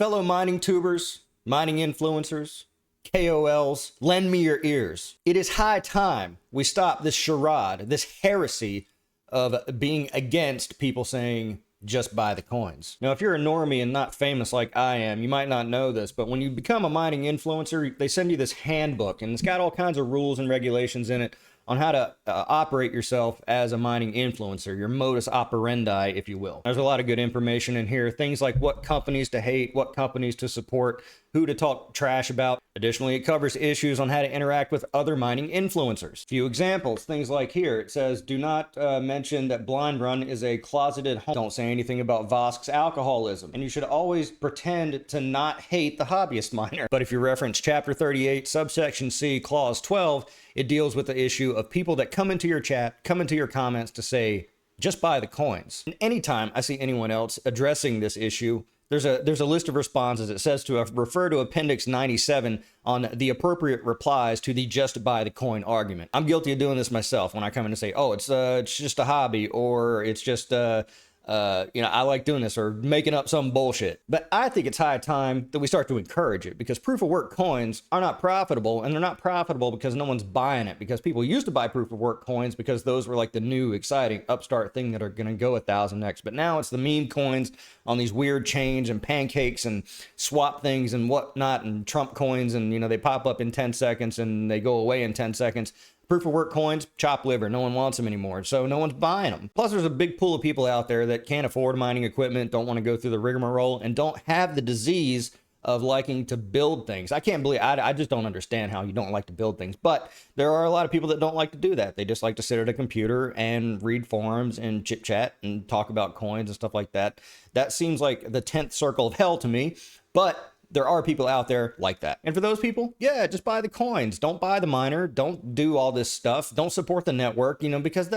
Fellow mining tubers, mining influencers, KOLs, lend me your ears. It is high time we stop this charade, this heresy of being against people saying, just buy the coins. Now, if you're a normie and not famous like I am, you might not know this, but when you become a mining influencer, they send you this handbook, and it's got all kinds of rules and regulations in it on how to operate yourself as a mining influencer, your modus operandi, if you will. There's a lot of good information in here, things like what companies to hate, what companies to support, who to talk trash about. Additionally, it covers issues on how to interact with other mining influencers. Few examples, things like here, it says, do not mention that Blind Run is a closeted home. Don't say anything about Vosk's alcoholism. And you should always pretend to not hate the hobbyist miner. But if you reference chapter 38, subsection C, clause 12, it deals with the issue of people that come into your chat, come into your comments to say, just buy the coins. And anytime I see anyone else addressing this issue, there's a list of responses. It says to refer to Appendix 97 on the appropriate replies to the just buy the coin argument. I'm guilty of doing this myself when I come in and say, oh, it's just a hobby, or it's just I like doing this, or making up some bullshit. But I think it's high time that we start to encourage it, because proof of work coins are not profitable, and they're not profitable because no one's buying it, because people used to buy proof of work coins because those were like the new exciting upstart thing that are going to go 1,000x. But now it's the meme coins on these weird chains and pancakes and swap things and whatnot, and Trump coins, and they pop up in 10 seconds and they go away in 10 seconds. Proof of work coins, chop liver. No one wants them anymore, so no one's buying them. Plus, there's a big pool of people out there that can't afford mining equipment, don't want to go through the rigmarole, and don't have the disease of liking to build things. I can't believe, I just don't understand how you don't like to build things. But there are a lot of people that don't like to do that. They just like to sit at a computer and read forums and chit chat and talk about coins and stuff like that. That seems like the 10th circle of hell to me, but there are people out there like that. And for those people, yeah, just buy the coins. Don't buy the miner. Don't do all this stuff. Don't support the network, because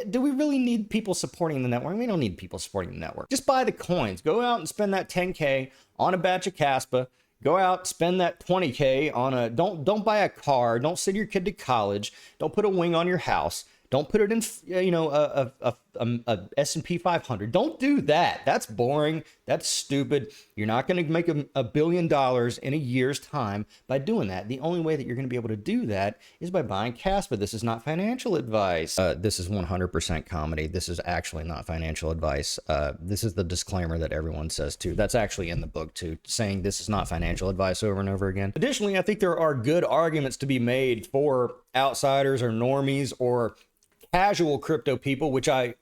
do we really need people supporting the network? We don't need people supporting the network. Just buy the coins. Go out and spend that 10K on a batch of Caspa. Go out, spend that 20K on don't buy a car. Don't send your kid to college. Don't put a wing on your house. Don't put it in, a S&P 500. Don't do that. That's boring. That's stupid. You're not going to make $1 billion in a year's time by doing that. The only way that you're going to be able to do that is by buying Caspa. This is not financial advice. This is 100% comedy. This is actually not financial advice. This is the disclaimer that everyone says too. That's actually in the book too, saying this is not financial advice over and over again. Additionally, I think there are good arguments to be made for outsiders or normies or casual crypto people, which I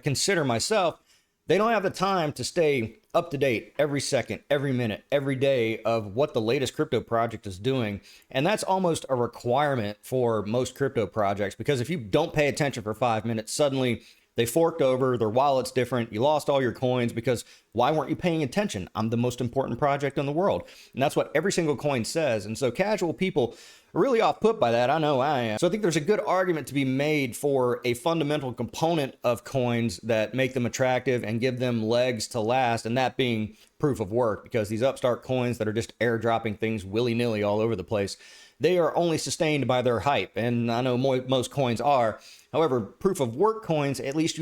consider myself. They don't have the time to stay up to date every second, every minute, every day of what the latest crypto project is doing. And that's almost a requirement for most crypto projects, because if you don't pay attention for 5 minutes, suddenly they forked over, their wallet's different, you lost all your coins because why weren't you paying attention? I'm the most important project in the world. And that's what every single coin says. And so casual people are really off put by that. I know I am. So I think there's a good argument to be made for a fundamental component of coins that make them attractive and give them legs to last, and that being proof of work, because these upstart coins that are just airdropping things willy-nilly all over the place, they are only sustained by their hype. And I know most coins are. However, proof of work coins, at least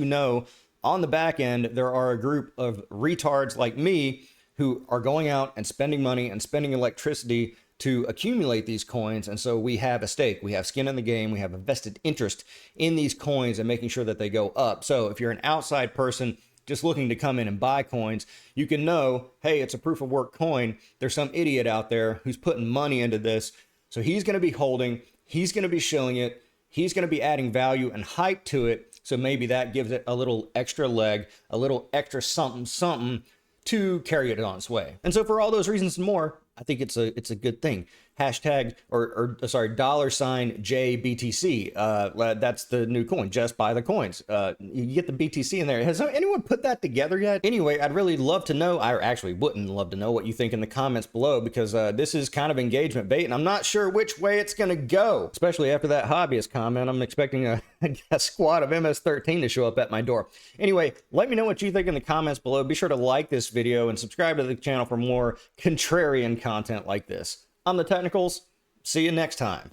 on the back end, there are a group of retards like me who are going out and spending money and spending electricity to accumulate these coins. And so we have a stake, we have skin in the game, we have a vested interest in these coins and making sure that they go up. So if you're an outside person just looking to come in and buy coins, you can know, hey, it's a proof of work coin. There's some idiot out there who's putting money into this. So he's going to be holding, he's going to be shilling it, he's going to be adding value and hype to it. So maybe that gives it a little extra leg, a little extra something to carry it on its way. And so for all those reasons and more, I think it's a good thing. Hashtag $JBTC. That's the new coin. Just buy the coins. You get the BTC in there. Has anyone put that together yet? Anyway, I'd really love to know. I actually wouldn't love to know what you think in the comments below, because this is kind of engagement bait, and I'm not sure which way it's going to go. Especially after that hobbyist comment, I'm expecting a squad of MS-13 to show up at my door. Anyway, let me know what you think in the comments below. Be sure to like this video and subscribe to the channel for more contrarian content like this. I'm TheTechnicals. See you next time.